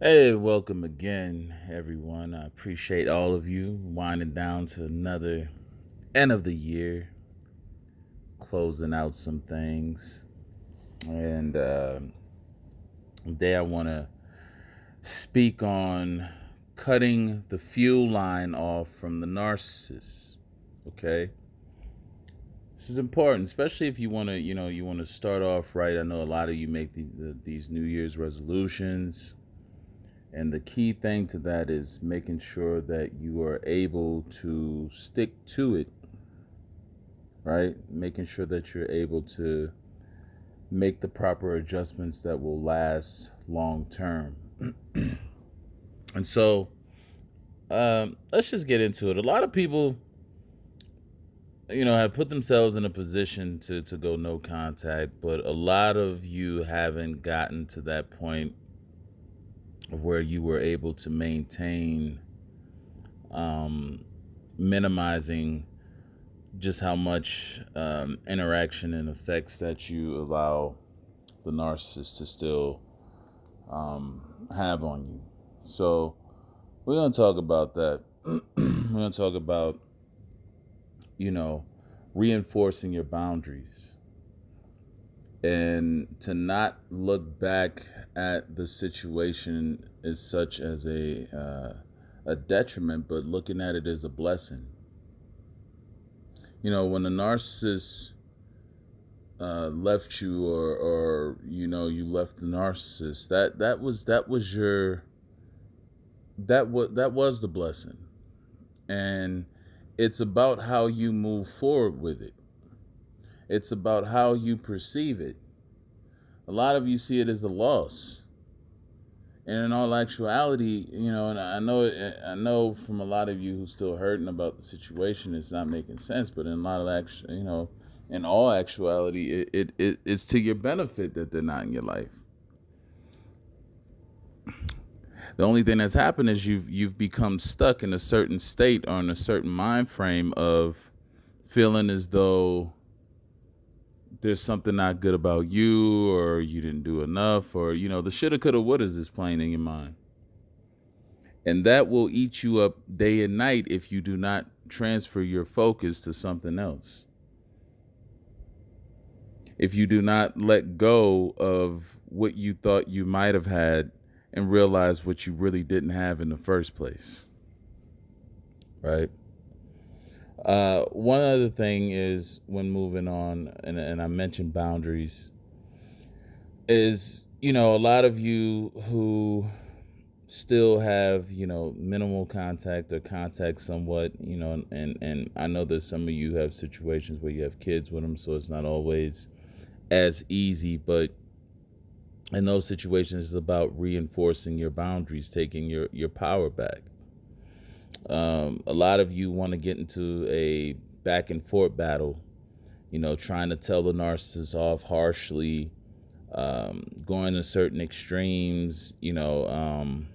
Hey, welcome again, everyone. I appreciate all of you winding down to another end of the year, closing out some things. And today I want to speak on cutting the fuel line off from the narcissist. Okay. This is important, especially if you want to, you want to start off right. I know a lot of you make these New Year's resolutions. And the key thing to that is making sure that you are able to stick to it, right? Making sure that you're able to make the proper adjustments that will last long term. And so, let's just get into it. A lot of people, have put themselves in a position to go no contact, but a lot of you haven't gotten to that point of where you were able to maintain um, minimizing just how much interaction and effects that you allow the narcissist to still have on you. So we're going to talk about that. We're going to talk about, you know, reinforcing your boundaries and to not look back at the situation as such as a detriment, but looking at it as a blessing. When the narcissist left you, or you left the narcissist, that was the blessing, and it's about how you move forward with it. It's about how you perceive it. A lot of you see it as a loss, and in all actuality, and I know from a lot of you who's still hurting about the situation, it's not making sense. But in a lot of in all actuality, it's to your benefit that they're not in your life. The only thing that's happened is you've become stuck in a certain state or in a certain mind frame of feeling as though there's something not good about you, or you didn't do enough, or the shoulda, coulda, wouldas is playing in your mind. And that will eat you up day and night if you do not transfer your focus to something else. If you do not let go of what you thought you might have had and realize what you really didn't have in the first place. Right? One other thing is, when moving on, and I mentioned boundaries, is, a lot of you who still have minimal contact or contact somewhat, and I know that some of you have situations where you have kids with them, so it's not always as easy. But in those situations, it's about reinforcing your boundaries, taking your power back. A lot of you want to get into a back and forth battle, trying to tell the narcissist off harshly, going to certain extremes, being,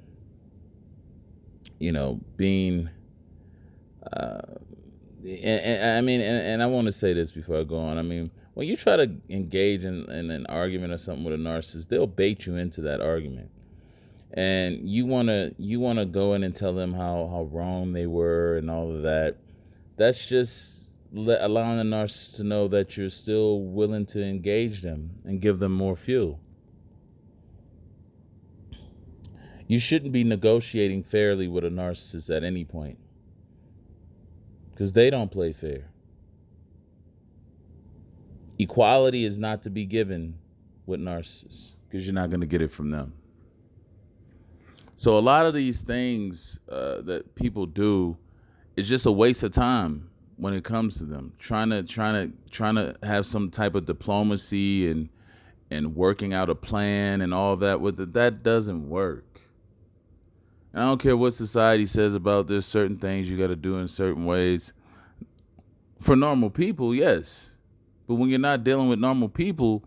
and I want to say this before I go on. I mean, when you try to engage in an argument or something with a narcissist, they'll bait you into that argument, and you wanna go in and tell them how wrong they were and all of that. That's just allowing the narcissist to know that you're still willing to engage them and give them more fuel. You shouldn't be negotiating fairly with a narcissist at any point, because they don't play fair. Equality is not to be given with narcissists, because you're not going to get it from them. So a lot of these things that people do is just a waste of time when it comes to them trying to have some type of diplomacy and working out a plan and all that with it. That doesn't work. And I don't care what society says about this. Certain things you got to do in certain ways. For normal people, yes. But when you're not dealing with normal people,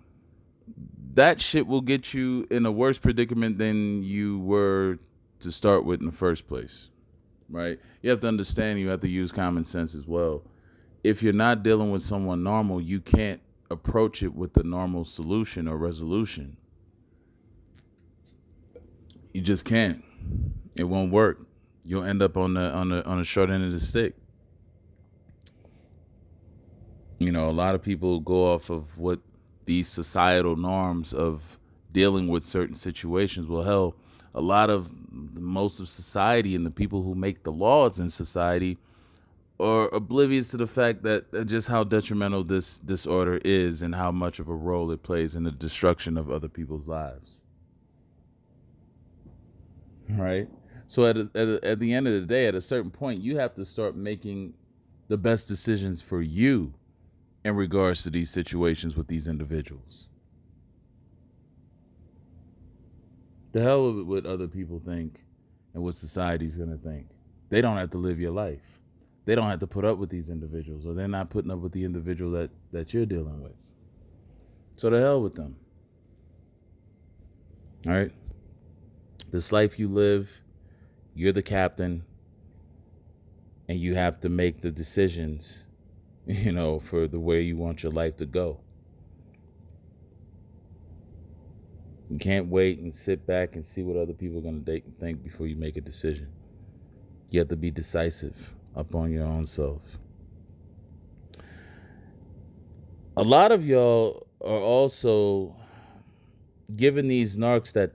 that shit will get you in a worse predicament than you were to start with in the first place. Right? You have to understand, you have to use common sense as well. If you're not dealing with someone normal, you can't approach it with the normal solution or resolution. You just can't. It won't work. You'll end up on the short end of the stick. You know, a lot of people go off of what these societal norms of dealing with certain situations. Well, hell, a lot of most of society and the people who make the laws in society are oblivious to the fact that just how detrimental this disorder is and how much of a role it plays in the destruction of other people's lives. Right? So at the end of the day, at a certain point, you have to start making the best decisions for you in regards to these situations with these individuals. The hell with what other people think and what society's going to think. They don't have to live your life. They don't have to put up with these individuals, or they're not putting up with the individual that you're dealing with. So the hell with them. All right? This life you live, you're the captain, and you have to make the decisions, you know, for the way you want your life to go. You can't wait and sit back and see what other people are going to think before you make a decision. You have to be decisive upon your own self. A lot of y'all are also giving these narcs that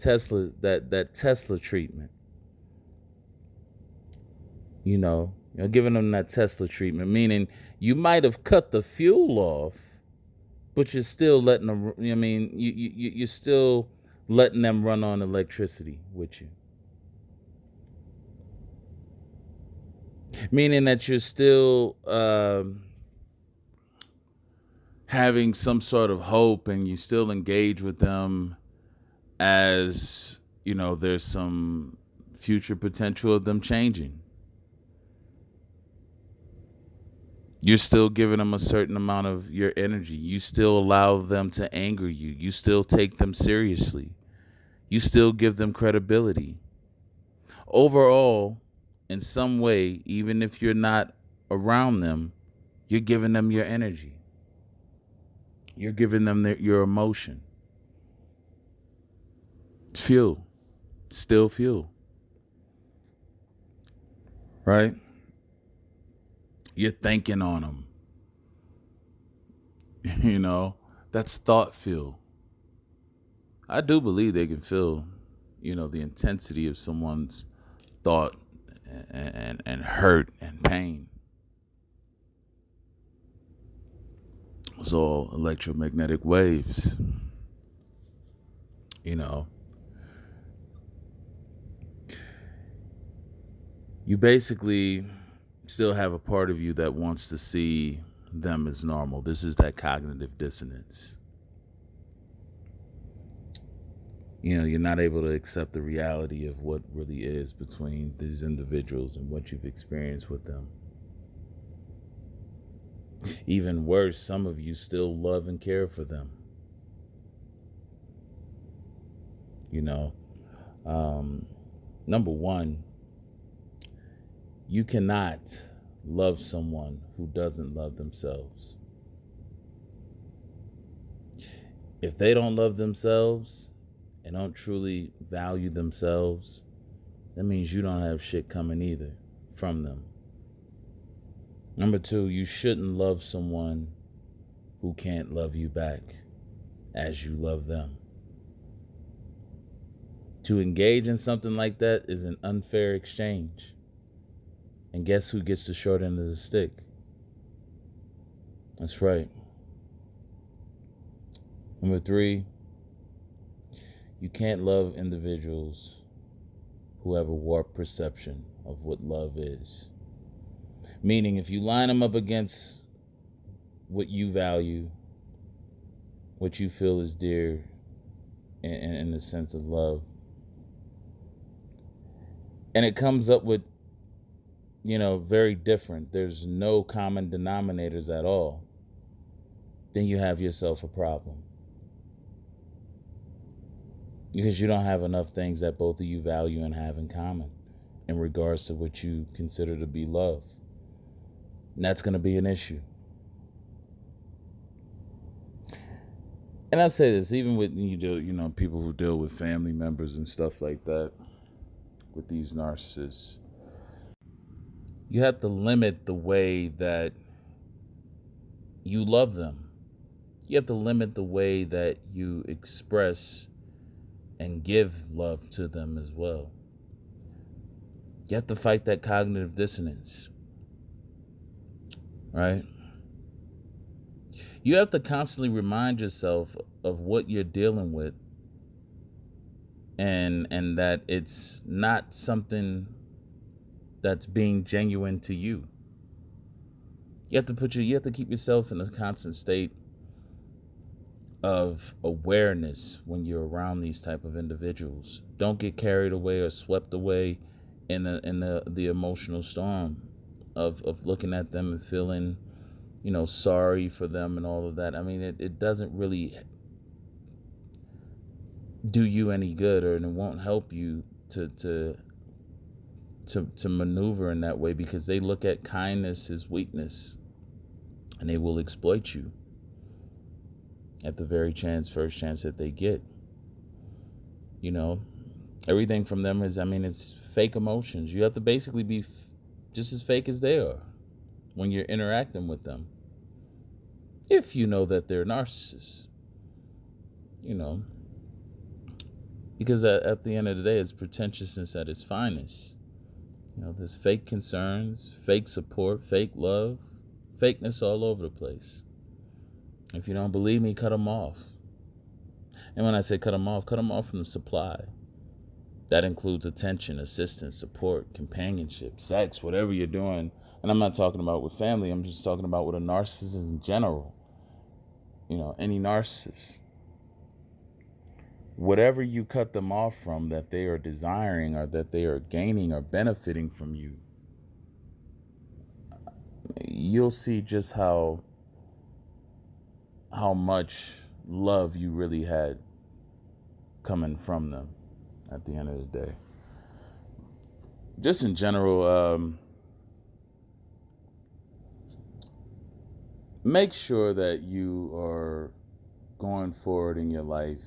Tesla treatment. You know, you're giving them that Tesla treatment, meaning you might have cut the fuel off, but you're still letting them. I mean, you're still letting them run on electricity with you. Meaning that you're still having some sort of hope, and you still engage with them as, you know, there's some future potential of them changing. You're still giving them a certain amount of your energy. You still allow them to anger you. You still take them seriously. You still give them credibility. Overall, in some way, even if you're not around them, you're giving them your energy. You're giving them your emotion. It's fuel. Still fuel. Right? You're thinking on them. You know, that's thought fuel. I do believe they can feel, you know, the intensity of someone's thought and hurt and pain. It's all electromagnetic waves. You know, you basically still have a part of you that wants to see them as normal. This is that cognitive dissonance. You know, you're not able to accept the reality of what really is between these individuals and what you've experienced with them. Even worse, some of you still love and care for them. You know, number one, you cannot love someone who doesn't love themselves. If they don't love themselves and don't truly value themselves, that means you don't have shit coming either from them. Number two, you shouldn't love someone who can't love you back as you love them. To engage in something like that is an unfair exchange. And guess who gets the short end of the stick? That's right. Number three, you can't love individuals who have a warped perception of what love is. Meaning, if you line them up against what you value, what you feel is dear in the sense of love, and it comes up with, you know, very different, there's no common denominators at all, then you have yourself a problem. Because you don't have enough things that both of you value and have in common in regards to what you consider to be love. And that's going to be an issue. And I say this, even with you know, people who deal with family members and stuff like that. with these narcissists. You have to limit the way that you love them. You have to limit the way that you express and give love to them as well. You have to fight that cognitive dissonance, right? You have to constantly remind yourself of what you're dealing with, and that it's not something that's being genuine to you. You have to keep yourself in a constant state of awareness when you're around these type of individuals. Don't get carried away or swept away in the emotional storm of looking at them and feeling, sorry for them and all of that. I mean, it doesn't really do you any good, or it won't help you to maneuver in that way, because they look at kindness as weakness, and they will exploit you at the very first chance that they get. Everything from them is, it's fake emotions. You have to basically be just as fake as they are when you're interacting with them. If you know that they're narcissists, because at the end of the day, it's pretentiousness at its finest. There's fake concerns, fake support, fake love, fakeness all over the place. If you don't believe me, cut them off. And when I say cut them off from the supply. That includes attention, assistance, support, companionship, sex, whatever you're doing. And I'm not talking about with family. I'm just talking about with a narcissist in general. Any narcissist. Whatever you cut them off from that they are desiring, or that they are gaining or benefiting from you, you'll see just how much love you really had coming from them at the end of the day. Just in general, make sure that you are going forward in your life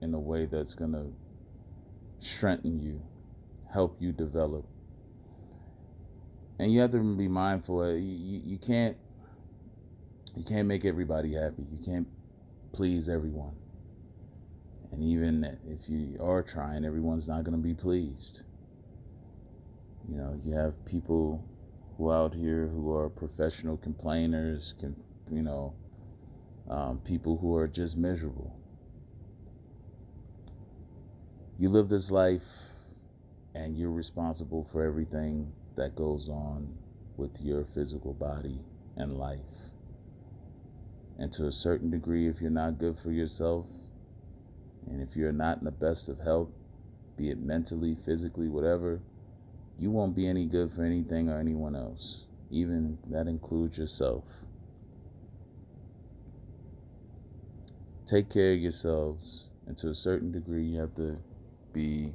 in a way that's going to strengthen you, help you develop. And you have to be mindful. You can't make everybody happy. You can't please everyone. And even if you are trying, everyone's not going to be pleased. You have people who out here who are professional complainers, people who are just miserable. You live this life, and you're responsible for everything that goes on with your physical body and life. And to a certain degree, if you're not good for yourself, and if you're not in the best of health, be it mentally, physically, whatever, you won't be any good for anything or anyone else. Even that includes yourself. Take care of yourselves, and to a certain degree, you have to be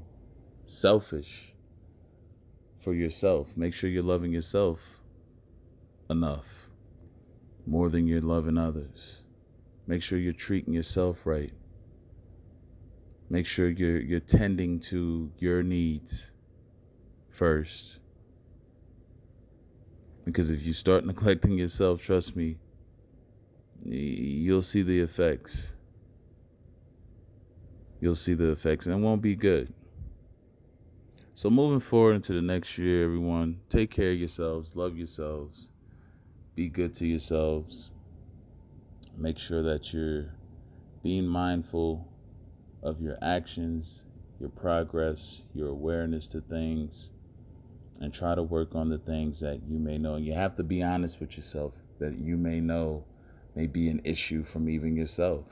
selfish for yourself. Make sure you're loving yourself enough, more than you're loving others. Make sure you're treating yourself right. Make sure you're tending to your needs first. Because if you start neglecting yourself, trust me, you'll see the effects. You'll see the effects, and it won't be good. So moving forward into the next year, everyone, take care of yourselves, love yourselves, be good to yourselves. Make sure that you're being mindful of your actions, your progress, your awareness to things, and try to work on the things that you may know. And you have to be honest with yourself that you may know may be an issue from even yourself.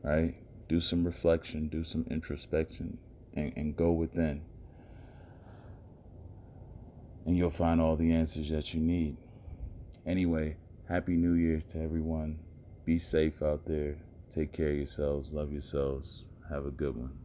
Right? Do some reflection, do some introspection, and go within. And you'll find all the answers that you need. Anyway, Happy New Year to everyone. Be safe out there. Take care of yourselves. Love yourselves. Have a good one.